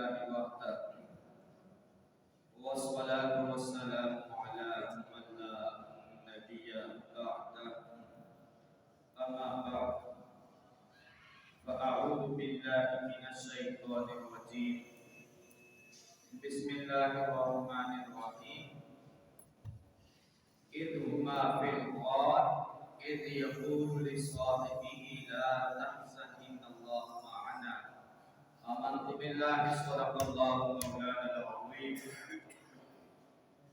لله وحده والصلاة والسلام على من لا نبي بعده أما بعد فأعوذ بالله من الشيطان الرجيم بسم الله الرحمن الرحيم إذ هما في الغار إذ يقول لصاحبه لا تحزن إن الله معنا آمنت بالله صدق الله مولانا العظيم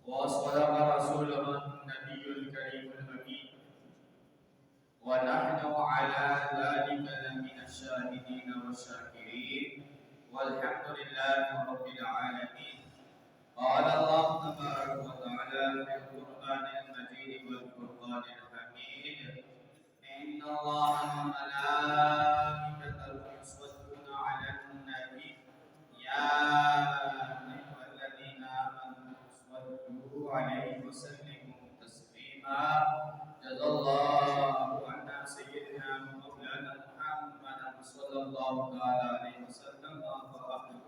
وصدق رسوله النبي الكريم الأمين ونحن على ذلك لمن الشاهدين والشاكرين والحمد لله رب العالمين. قال الله تبارك وتعالى في القرآن المجيد والفرقان الحميد إن الله وملائكته يصلون على النبي يا أيها الذين آمنوا صلوا عليه وسلموا تسليما. جزا الله عنا سيدنا ومولانا محمد صلى الله تعالى عليه وسلم وآله.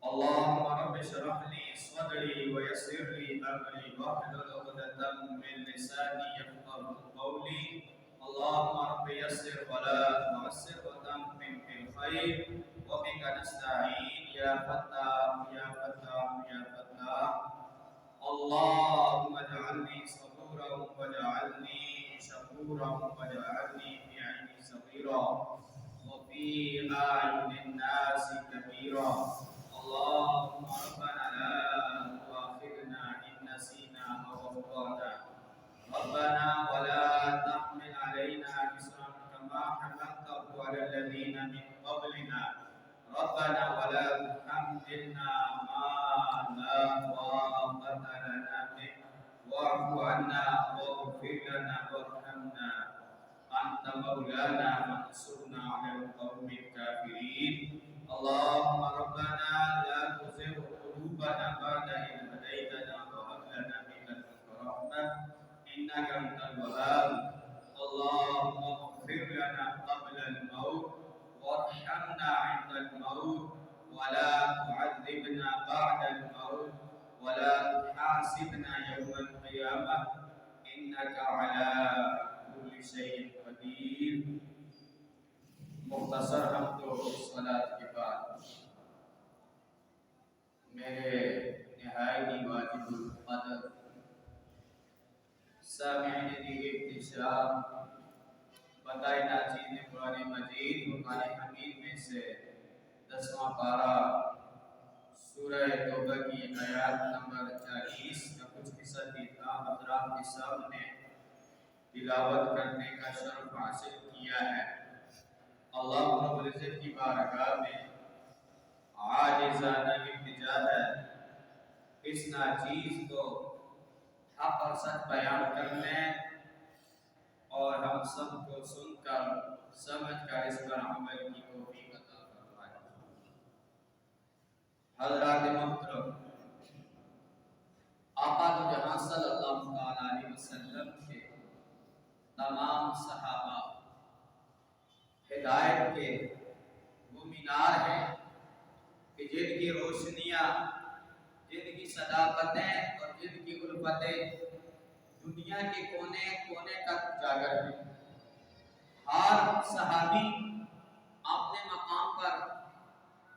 اللهم رب اشرح لي صدري ويسر لي امري واحلل عقدة من لساني يفقهوا قولي. اللهم رب يسر ولا تعسر وتمم بالخير وبك نستعين يا فتاح يا فتاح يا فتاح. اللهم اجعلني صبورا واجعلني شكورا واجعلني في عيني صغيرا وفي أعين الناس كبيرا. اللهم ربنا لا تؤاخذنا إن نسينا أو أخطأنا ربنا ولا تحمل علينا إصرا كما حملته على الذين من قبلنا ربنا ولا تحملنا ما لا طاقة لنا به واعف عنا واغفر لنا وارحمنا أنت مولانا فانصرنا على القوم الكافرين. اللهم ربنا لا تزغ قلوبنا بعد إذ هديتنا وهب لنا من لدنك رحمة إنك أنت الوهاب. اللهم اغفر لنا قبل الموت وارحمنا عند الموت ولا تعذبنا بعد الموت ولا تحاسبنا يوم القيامة إنك على كل شيء قدير. مختصر حمد و صلاة کے بعد میرے نہایت واجب القدر سامعین دی احتشام بتائے ناچین قرآن مجید قرآن حمید میں سے 10واں پارہ سورہ توبہ کی آیات نمبر 40 کا کچھ حصہ حضرات کے سامنے تلاوت کرنے کا شرف حاصل کیا ہے. اللہ رب العزت کی بارگاہ میں عاجزانہ التجا ہے اس ناچیز کو حق اور سچ بیان کرنے اور ہم سب کو سن کر سمجھ کر اس پر عمل کی توفیق عطا فرمائے. حضرات محترم، آقا دو جہاں صلی اللہ علیہ وسلم کے تمام صحابہ ہدایت کے وہ مینار ہیں کہ جن کی روشنیاں، جن کی صداقتیں اور جن کی الفتیں دنیا کے کونے کونے تک اجاگر ہیں. ہر صحابی اپنے مقام پر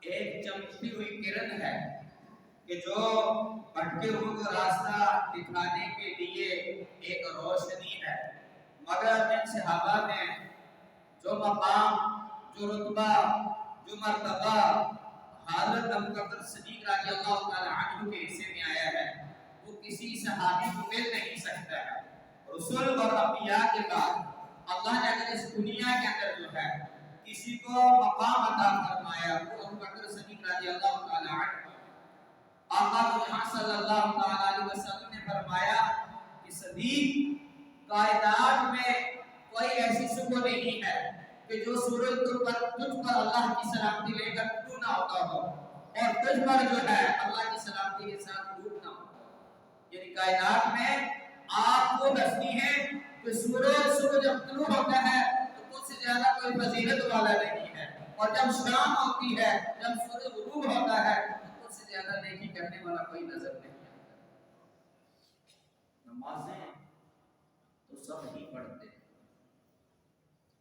ایک چمکتی ہوئی کرن ہے کہ جو بھٹکے ہوئے کو راستہ دکھانے کے لیے ایک روشنی ہے. مگر ان صحابہ میں جو مقام، جو رتبہ، جو مرتبہ حضرت ابوبکر صدیق رضی اللہ تعالی عنہ کے حصے میں آیا ہے وہ کسی صحابی کو مل نہیں سکتا ہے. رسول اور انبیاء کے بعد اللہ نے اگر اس دنیا کے اندر جو ہے کسی کو مقام عطا فرمایا وہ ابوبکر صدیق رضی اللہ تعالی عنہ. آقا صلی اللہ علیہ وسلم نے فرمایا کہ صدیق کائنات میں کوئی ایسی صبح نہیں ہے کہ جو سورج تجھ پر اللہ کی سلامتی لے کر تو نہ ہوتا ہو اور تجھ پر جو ہے اللہ کی سلامتی کے ساتھ ڈوب نہ ہوتا ہو. یعنی کائنات میں آپ وہ ہستی ہے کہ سورج جب طلوع ہوتا ہے تو مجھ سے زیادہ کوئی فضیلت والا نہیں ہے. اور جب شام ہوتی ہے، جب سورج غروب ہوتا ہے، اس سے زیادہ نیکی کرنے والا کوئی نظر نہیں آتا۔ نمازیں تو سب ہی پڑھتے ہیں،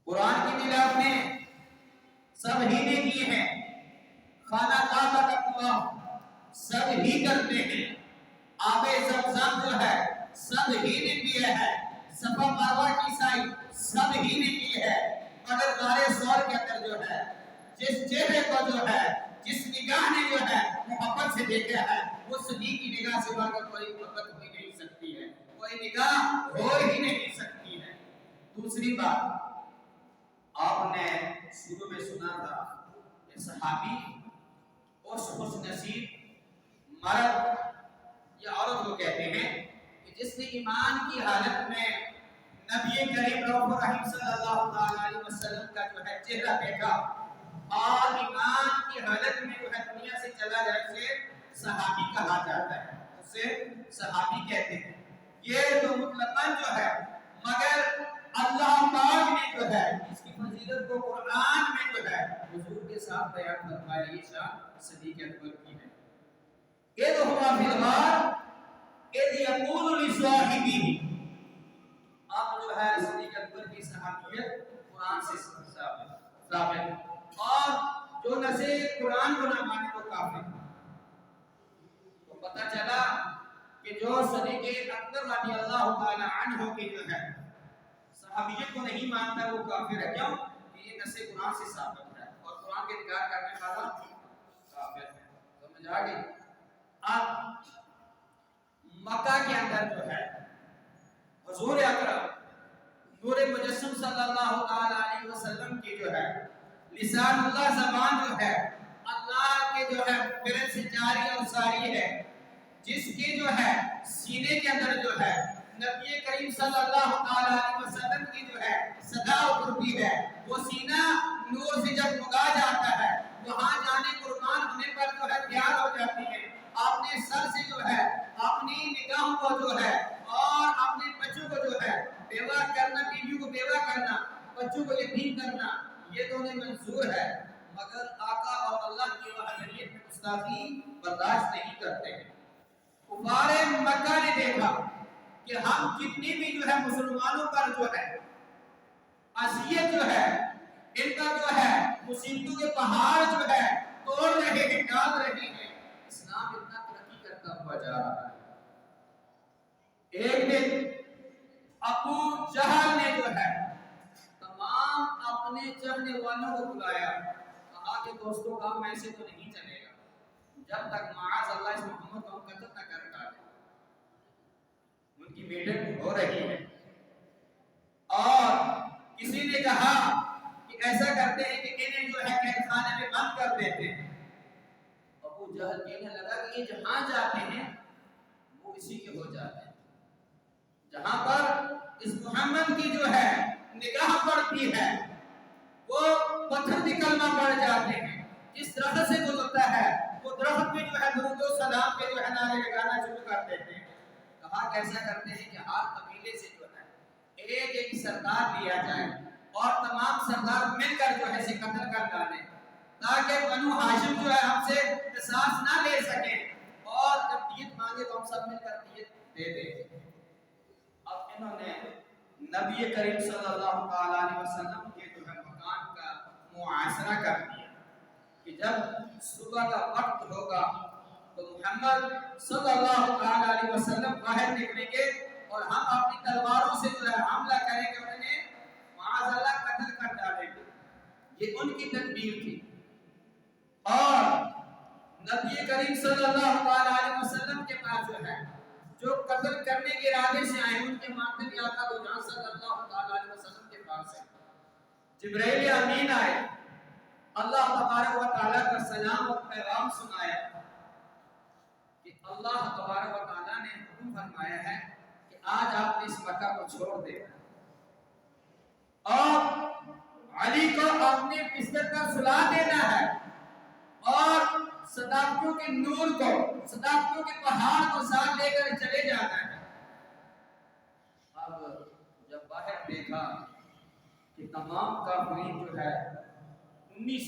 قرآن کی تلاوت نے سب ہی نے کی ہے، خانہ کعبہ کا طواف سب ہی کرتے ہیں، آب زمزم جو ہے سب ہی نے کیا ہے، صفا مروہ کی سعی سب ہی نے کی ہے، مگر غار ثور کے اندر جو ہے جس چہرے کو جو ہے جس نگاہ نے جو ہے محبت سے دیکھا ہے، اس صدیق کی نگاہ سے بڑھ کر کوئی محبت ہو ہی نہیں سکتی ہے، کوئی نگاہ ہو ہی نہیں سکتی ہے۔ دوسری بات، آپ نے شروع میں سنا تھا کہ صحابی اس خوش نصیب مرد یا عورت کو کہتے ہیں کہ جس نے ایمان کی حالت میں نبی کریم رؤوف رحیم صلی اللہ علیہ وسلم کا جو ہے چہرہ دیکھا اور ایمان کی حالت میں جو ہے دنیا سے چلا جائے، اسے صحابی کہا جاتا ہے، اسے صحابی کہتے ہیں۔ یہ تو مطلقاً جو ہے، مگر اللہ پاک نے جو ہے اس کی فضیلت کو قرآن میں جو ہے حضور کے ساتھ بیان فرمایا، یہ شان صدیق اکبر کی ہے۔ اذ هما فی الغار اذ یقول لصاحبہ، اب جو ہے صدیق اکبر کی صحابیت قرآن سے ثابت، اور جو نصے قرآن کو نہ مانے وہ کافر۔ تو پتہ چلا کہ جو صدیق اکبر رضی اللہ تعالی عنہ کی جو ہے صحابیت کو نہیں مانتا وہ کافر ہے، کیوں؟ کہ یہ نص قرآن سے ثابت ہے اور قرآن کے انکار کرنے والا کافر ہے۔ سمجھ آ گئی؟ اب مکہ کے اندر جو ہے حضور اکرم نور مجسم صلی اللہ تعالی علیہ وسلم کی جو ہے لسان اللہ زبان جو ہے اللہ کے جو ہے فعل سے جاری اور ساری ہے، جس کے جو ہے سینے کے اندر جو ہے نبی کریم صلی اللہ علیہ وسلم کی جو ہے صدا اترتی ہے، وہ سینہ نور سے جب مگا جاتا ہے، وہاں جانے قربان ہونے پر جو ہے تیار ہو جاتی ہے، اپنے سر سے جو ہے اپنی نگاہوں کو جو ہے اور اپنے بچوں کو جو ہے بیوہ کرنا، بیوی کو بیوہ کرنا، بچوں کو یتیم کرنا، یہ تو انہیں منظور ہے، مگر آقا اور اللہ کی وحدانیت میں گستاخی برداشت نہیں کرتے ہیں۔ کفار مکہ نے دیکھا کہ ہم جتنی بھی جو ہے مسلمانوں پر جو ہے اذیت جو ہے ان کا جو ہے مصیبتوں کے پہاڑ جو ہے توڑ رہے ہیں، ڈال رہے ہیں، اسلام اتنا ترقی کرتا ہوا جا رہا ہے۔ ایک دن ابو جہل نے جو ہے تمام اپنے چڑھنے والوں کو بلایا، کہا کہ دوستوں کام ایسے تو نہیں چلے گا جب تک معاذ اللہ اس محمد کو قتل نہ کر ڈالے، ان کی میٹنگ ہو رہی ہے، اور کسی نے کہا کہ ایسا کرتے ہیں کہ انہیں جو ہے قید خانے میں بند کر دیتے ہیں۔ ابو جہل کہنے لگا کہ یہ جہاں جاتے ہیں وہ اسی کے ہو جاتے ہیں، جہاں پر اس محمد کی جو ہے نگاہ پڑتی ہے وہ پتھر نکلنا پڑ جاتے ہیں، جس درخت سے گزرتا ہے وہ درخت میں جو ہے درود و سلام کے جو ہے نعرے لگانا شروع کر دیتے ہیں۔ کہا کیسا کرتے ہیں کہ ہر قبیلے سے جو ہے ایک ایک سردار لیا جائے اور تمام سردار مل کر جو ہے اسے قتل کر ڈالیں، تاکہ بنو ہاشم جو ہے ہم سے قصاص نہ لے سکیں، اور جب دیت مانگے تو ہم سب مل کر دیت دے دیں۔ اب انہوں نے نبی کریم صلی اللہ علیہ وسلم کے جو ہے مکان کا محاصرہ کر دیا کہ جب صبح کا وقت ہوگا تو محمد صلی اللہ علیہ وسلم باہر نکلیں گے اور ہم اپنی تلواروں سے جو ہے حملہ کریں گے، انہیں معاذ اللہ قتل کر ڈالیں گے۔ یہ ان کی تدبیر تھی، اور نبی کریم صلی اللہ علیہ وسلم کے پاس جو ہے جو قتل کرنے کے ارادے سے آئے ان کے ماتمی آقا دو جہاں صلی اللہ علیہ وسلم کے پاس ہے، جبرائیل امین آئے، اللہ تبارک و تعالیٰ کا سلام اور پیغام سنایا کہ اللہ تبارک و تعالیٰ نے حکم فرمایا ہے کہ آج آپ نے اس مکہ کو چھوڑ دے اور علی کو اپنے بستر کا سلا دینا ہے اور صداقتوں کے نور کو، صداقتوں کے پہاڑ کو ساتھ لے کر چلے جانا ہے۔ اب جب باہر دیکھا کہ تمام کافرین جو ہے 19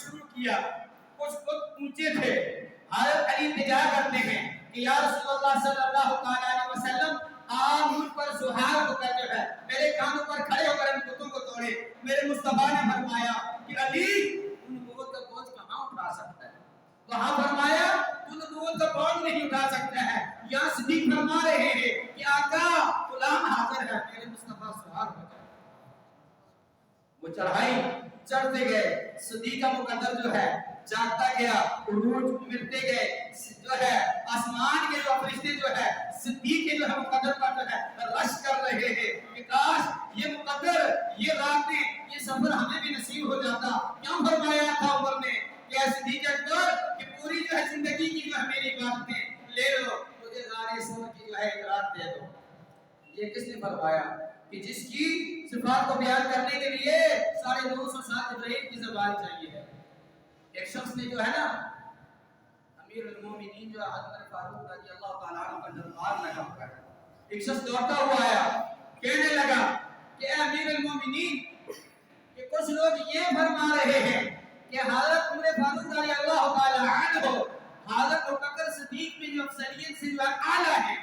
شروع کیا. کچھ خود اونچے تھے. حضرت علی التجا کرتے ہیں کہ یا رسول اللہ صلی اللہ تعالی علیہ وسلم آپ مجھ پر سہار ہو کر جو ہے میرے کانوں پر کھڑے ہو کر ان بتوں کو توڑے. میرے مصطفیٰ نے فرمایا کہ علی ان بتوں کا بوجھ کہاں اٹھا سکتا ہے. وہاں فرمایا ان بتوں کا بوجھ نہیں اٹھا سکتا ہے. یا صدیق فرما رہے ہیں کہ آقا غلام حاضر ہے. میرے مصطفیٰ سہار ہو جائے. وہ چڑھائی چڑھتے گئے. صدیق کا مقدر جو ہے جاگتا گیا. عروج ملتے گئے. جو ہے آسمان کے جو فرشتے جو ہے صدیق کے جو ہے مقدر پر جو ہے رش کر رہے ہیں کہ کاش یہ مقدر یہ راتیں یہ سفر ہمیں بھی نصیب ہو جاتا. کیوں فرمایا تھا عمر نے کہ اے صدیق اکبر کہ پوری جو ہے زندگی کی جو ہے میری عبادتیں لے لو, مجھے غار صبر کی جو ہے ایک رات دے دو. یہ کس نے فرمایا کہ جس کی صفات کو بیان کرنے کے لیے 250 سال جبرائیل کی زبان چاہیے ہے. ایک شخص نے جو ہے نا امیر المومنین جو حضرت فاروق رضی اللہ تعالیٰ عنہ کا دربار لگا ہوا ہے. ایک شخص دوڑتا ہوا آیا کہنے لگا کہ اے امیر المومنین کہ کچھ لوگ یہ فرما رہے ہیں کہ حضرت عمر فاروق رضی اللہ تعالیٰ عنہ حضرت ابوبکر صدیق میں جو افضلیت سے جو اعلیٰ ہے.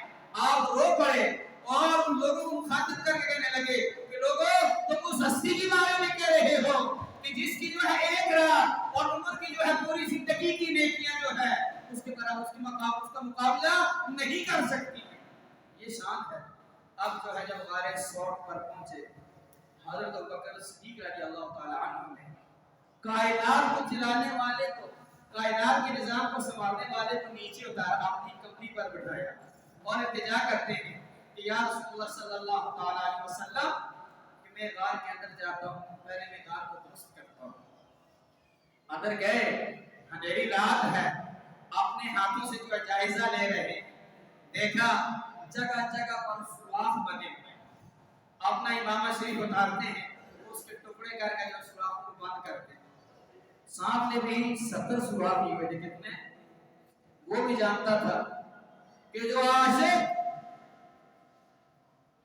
آپ رو پڑے اور ان لوگوں کو مخاطب کر کے کہنے لگے کہ لوگوں تم اس ہستی کے بارے میں کہہ رہے ہو کہ جس کی جو ہے ایک رات اور عمر کی جو ہے پوری زندگی کی نیکیاں جو ہے اس کے برابر اس کا مقابلہ نہیں کر سکتی. یہ شان ہے. اب جو ہے جب غار صوت پر پہنچے حضرت ابوبکر صدیق رضی اللہ تعالی عنہ نے کائنات کو چلانے والے کو کائنات کے نظام کو سنبھالنے والے کو نیچے اتارا, اپنی کمری پر بٹھایا اور التجا کرتے ہیں کہ یا رسول اللہ صلی اللہ تعالی علیہ وسلم کہ میں غار کے اندر جاتا ہوں, پہلے میں غار کو درست کرتا ہوں. اندر گئے, اندھیری رات ہے, اپنے ہاتھوں سے جو جائزہ لے رہے ہیں. دیکھا جگہ جگہ پر سوراخ بنے ہوئے. اپنا امامہ شریف اتارتے ہیں, اس کے ٹکڑے کر کے جو سوراخ کو بند کرتے ہیں. سانپ نے بھی 70 سوراخ کیے ہوئے تھے. کتنے؟ وہ بھی جانتا تھا کہ جو عاشق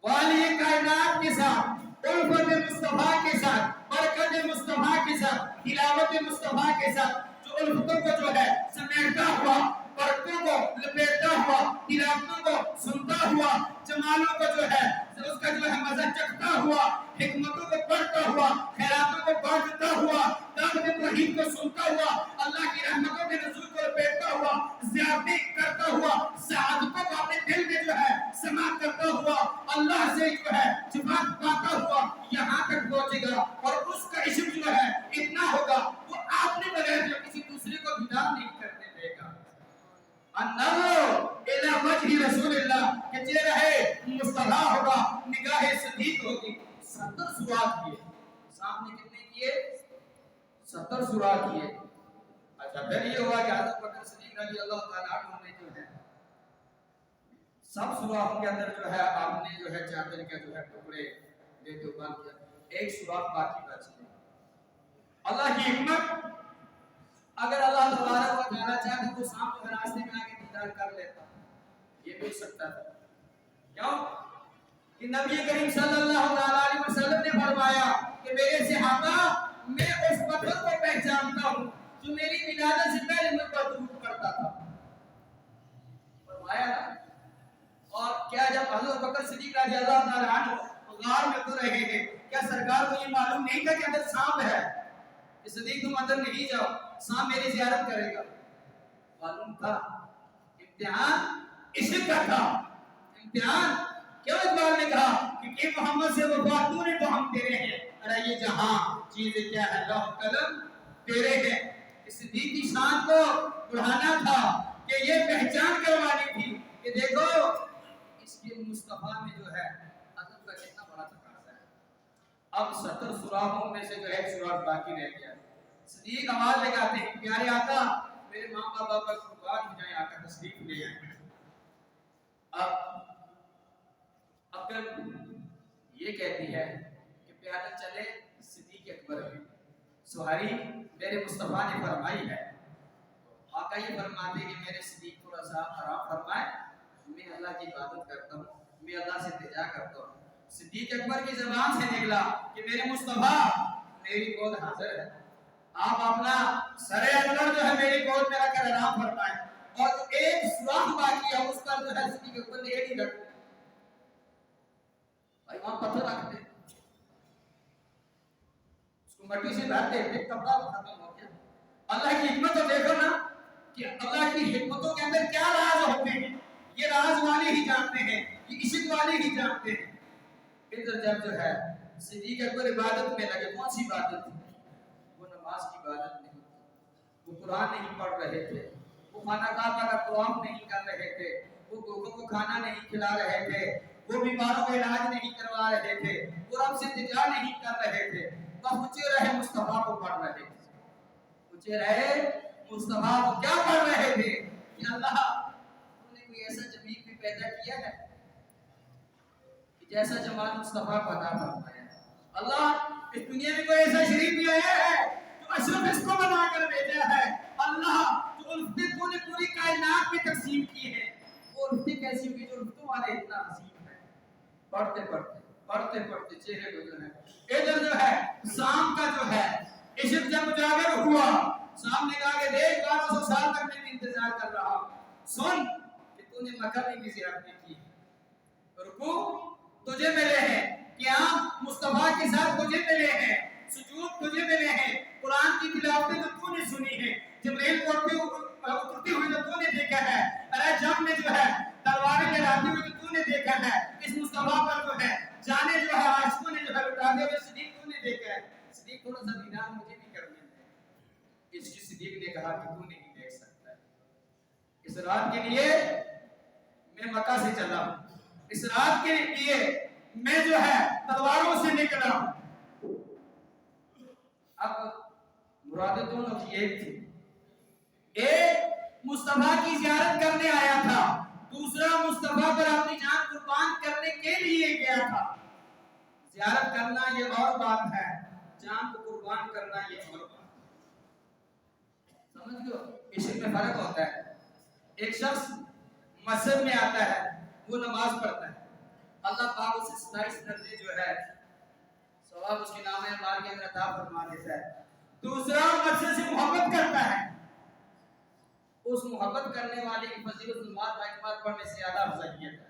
والی کائنات کے ساتھ الفت مصطفیٰ کے ساتھ برکت مصطفیٰ کے ساتھ تلاوت مصطفیٰ کے ساتھ جو الفتوں کو جو ہے سمیٹتا ہوا, برکتوں کو لپیٹتا ہوا, تلاوتوں کو سنتا ہوا, جمالوں کو جو ہے اس کا جو ہے مزہ چکھتا ہوا, حکمتوں کو پڑھتا ہوا, خیراتوں کو بانٹتا ہوا, دعوت توحید کو سنتا ہوا, اللہ کی رحمتوں کے نزول کو لپیٹتا ہوا, زیارتیں کرتا ہوا, سعادتوں کو اپنے دل میں جو ہے سماعت کرتا ہوا, اللہ سے جو ہے شفاعت پاتا ہوا یہاں تک پہنچے گا. اور اس کا عشق جو ہے اتنا ہوگا وہ آپ نے بغیر جو کسی دوسرے کو دیدار نہیں کرنے دے گا. النظر الى وجه رسول اللہ کہ چہرہ مصطفیٰ ہوگا, نگاہ صدیق ہوگی. 70 سوراخ کیے. صاحب نے کتنے کیے؟ 70 سوراخ کیے. اچھا پھر یہ ہوا کہ حضرت بکر صدیق رضی اللہ تعالیٰ عنہ نے جو ہے سب سوراخوں کے اندر جو ہے آپ نے جو ہے چادر کے جو ہے ٹکڑے دیتے ہوئے بند کیا. ایک سوراخ باقی بچ گیا. اللہ کی حکمت, اگر اللہ تبارک و تعالیٰ چاہتا تو سانپ جو ہے راستے میں آگے دیدار کر لیتا. یہ بھی سکتا تھا. کیوں کہ نبی کریم صلی اللہ علیہ وسلم نے فرمایا کہ میرے صحابہ میں اس پتھر کو پہچانتا ہوں جو میری ولادت سے پہلے مجھ پر درود کرتا تھا. فرمایا نا. اور کیا جب حضرت بکر صدیق رضی اللہ تعالی عنہ غار میں اتر رہے ہیں, کیا سرکار کو یہ معلوم نہیں تھا کہ اندر سانپ ہے؟ کہ صدیق تم اندر نہیں جاؤ, سانپ میری زیارت کرے گا. معلوم تھا. امتحان عشق کا تھا. امتحان کیوں اقبال نے کہا کہ محمد سے وفا تو نے تو ہم تیرے ہیں. ارے یہ جہاں چیزیں کیا ہے, لوح قلم تیرے ہیں. صدیق کی شان کو بڑھانا تھا کہ یہ پہچان کروانی تھی کہ دیکھو اس کے مصطفیٰ میں جو ہے ادب کا کتنا بڑا تقاضا ہے. اب 70 سوراخوں میں سے جو ایک سوراخ باقی رہ گیا. صدیق آواز لگاتے ہیں پیارے آقا میرے ماں بابا پر قربان ہو جائیں, آقا تشریف لے آئیں. اب عقل یہ کہتی ہے کہ پیادل چلے صدیق اکبر ہے, سواری میرے مصطفیٰ نے فرمائی ہے. آقا یہ فرماتے کہ میرے صدیق تھوڑا سا آرام فرمائے, میں اللہ کی عبادت کرتا ہوں, میں اللہ سے التجا کرتا ہوں. صدیق اکبر کی زبان سے نکلا کہ میرے مصطفیٰ میری گود حاضر ہے. آپ اپنا سر انور جو ہے میری گود میں رکھ کر آرام فرمائیں، اور جو ایک سوراخ باقی ہے اس پر جو ہے صدیق اکبر نے ایڑی رکھ دی، بھائی وہاں پتھر رکھ دے، اس کو مٹی سے بھر دے، ایک کپڑا ختم ہو گیا۔ اللہ کی حکمت تو دیکھو نا کہ اللہ کی حکمتوں کے اندر کیا راز ہوتے ہیں، یہ راز والے ہی جانتے ہیں، یہ عشق والے ہی جانتے ہیں۔ ادھر جب جو ہے صدیق اکبر عبادت میں لگے، کون سی عبادت تھی؟ وہ نماز کی عبادت نہیں، وہ قرآن نہیں پڑھ رہے تھے، وہ خانہ کعبہ کا طواف نہیں کر رہے تھے، وہ بھوکوں کو کھانا نہیں کھلا رہے تھے، وہ بیماروں کا علاج نہیں کروا رہے تھے، وہ رب سے التجا نہیں کر رہے تھے، بس اونچے رہے مصطفیٰ کو پڑھ رہے تھے، اونچے رہے مصطفیٰ کو کیا پڑھ رہے تھے کہ اللہ تو نے کوئی ایسا جمیل بھی پیدا کیا ہے کہ جیسا جمال مصطفیٰ کو عطا فرمایا ہے، اللہ اس دنیا میں کوئی ایسا شریف بھی آیا ہے جو اشرف اس کو بنا کر بھیجا ہے، اللہ جو الفتیں تو نے پوری کائنات میں تقسیم کی ہیں، وہ الفتیں کیسی ہوئی جو الفتوں والے اتنا عظیم ہے۔ پڑھتے پڑھتے چہرے کو جو ہے ادھر جو ہے شام کا جو ہے عشق جب اجاگر ہوا، شام نے کہا کہ دیکھ 1200 سال تک میں انتظار کر رہا ہوں، سن کہ تو نے مکہ میں بھی زیارت نہیں کی، رکوع تجھے ملے ہیں، قیام مصطفیٰ کے ساتھ تجھے ملے ہیں، سجود تجھے ملے ہیں، قرآن کی تلاوتیں تو نے سنی ہیں، جبریل اترتے ہوئے تو نے دیکھا ہے، ارے جنگ میں جو ہے تلواریں لہراتے ہوئے تو نے دیکھا ہے، اس مصطفیٰ پر جو ہے جانے جو ہے عاشقوں نے جو ہے لٹاتے ہوئے صدیق تو نے دیکھا ہے۔ صدیق تھوڑا سا دیدار مجھے بھی کرنے دے، اس کی صدیق نے کہا کہ تو نہیں دیکھ سکتا ہے، اس رات کے لیے میں مکہ سے چلا ہوں، اس رات کے لیے میں جو ہے تلواروں سے نکلا ہوں۔ اب مرادیں دونوں کی ایک تھی، ایک مصطفیٰ کی زیارت کرنے آیا تھا، دوسرا مصطفیٰ پر اپنی جان قربان کرنے کے لیے گیا تھا۔ زیارت کرنا یہ اور بات ہے، جان کو قربان کرنا یہ اور بات ہے، سمجھ گئے؟ عشق میں فرق ہوتا ہے، ایک شخص مسجد میں آتا ہے، وہ نماز پڑھتا ہے، اللہ پاک اسے 27 درجے جو ہے ثواب اس کے نام ہے مال کے اندر عطا فرما دیتا ہے۔ دوسرا مسجد سے محبت کرتا ہے، اس محبت کرنے والے کی فضیلت نماز باقیات پڑھنے سے زیادہ افضلیت ہے،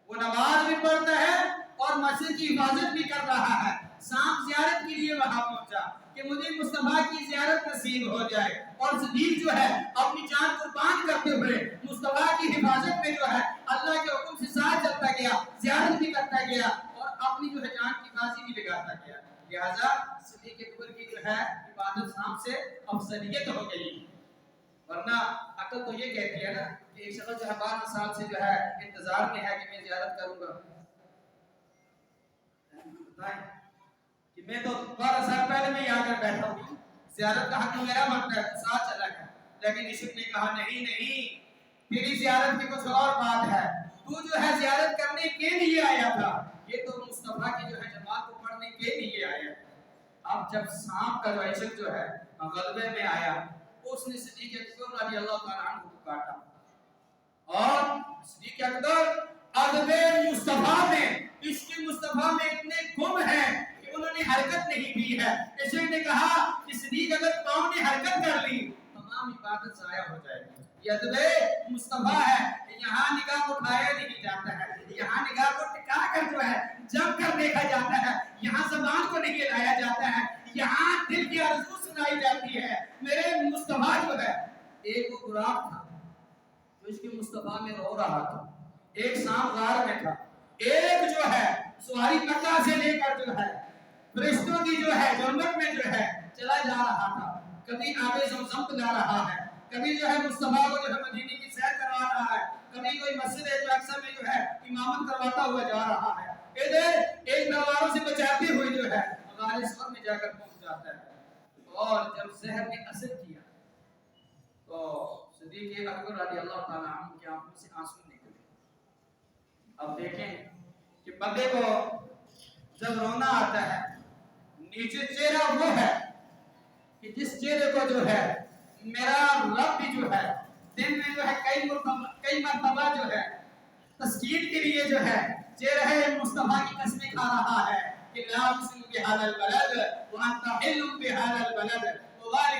وہ نماز بھی پڑھتا ہے اور مسجد کی حفاظت بھی کر رہا ہے، شام زیارت کے لیے وہاں پہنچا کہ مجھے مصطفیٰ کی زیارت نصیب ہو جائے، اور صدیق جو ہے اپنی جان قربان کرتے ہوئے مصطفیٰ کی حفاظت میں جو ہے اللہ کے حکم سے ساتھ چلتا گیا، زیارت بھی کرتا گیا اور اپنی جو ہے جان کی بازی بھی لگاتا گیا، لہذا صدیق اکبر کی جو ہے عبادت شام سے افضلیت ہو گئی۔ ورنہ عقل تو یہ کہتی ہے نا کہ ایک شخص جو ہے 12 سال سے جو ہے انتظار میں ہے کہ میں زیارت کروں گا، کہ میں تو 12 سال پہلے میں آ کر بیٹھا ہوں، زیارت کا حق میرا بنتا ہے، ساتھ چلا گیا، لیکن عشق نے کہا نہیں نہیں، تیری زیارت کی کچھ اور بات ہے، تو جو ہے زیارت کرنے کے لیے آیا تھا، یہ تو مصطفیٰ کی جو ہے جماعت کو پڑھنے کے لیے آیا۔ اب جب شام کا جو عشق جو ہے غلبے میں آیا، اس نے صدیق اکبر رضی اللہ تعالیٰ عنہ کو کاٹا، اور صدیق اکبر ادب مصطفیٰ میں، عشق مصطفیٰ میں اتنے گم ہیں کہ انہوں نے حرکت نہیں کی ہے۔ عشق نے کہا کہ صدیق اگر پاؤں نے حرکت کر لی تمام عبادت ضائع ہو جائے گی، یہ ادب مصطفیٰ ہے، یہاں نگاہ کو اٹھایا نہیں جاتا ہے، یہاں نگاہ کو ٹکا کر جو ہے جم کر دیکھا جاتا ہے، یہاں زبان کو نہیں لایا جاتا ہے، یہاں دل کی آرزو سنائی جاتی ہے۔ میرے مصطفیٰ جو ہے ایک وہ براق تھا جو اس کے مصطفیٰ میں رو رہا تھا، ایک شام غار میں تھا، ایک جو ہے سواری مکہ سے لے کر جو ہے فرشتوں کی جو ہے جنت میں جو ہے چلا جا رہا تھا، کبھی آب زمزم پلا رہا ہے، کبھی جو ہے مصطفیٰ کو جو ہے مدینے کی سیر کروا رہا ہے، کبھی کوئی مسجد اقصی میں جو ہے امامت کرواتا ہوا جا رہا ہے، ادھر ایک تلواروں سے بچاتے ہوئے جو ہے غار ثور میں جا کر پہنچ جاتا ہے، اور جب زہر نے اثر کیا تو صدیق اکبر رضی اللہ تعالیٰ عنہ کی آنکھوں سے آنسو نکلے۔ اب دیکھیں کہ بندے کو جب رونا آتا ہے، نیچے چہرہ وہ ہے کہ جس چہرے کو جو ہے میرا رب بھی جو ہے دن میں جو ہے کئی مرتبہ جو ہے تسکین کے لیے جو ہے چہرہ مصطفیٰ کی قسمیں کھا رہا ہے کہ لا اقسم بهذا البلد وانت حل بهذا البلد ووالد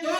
2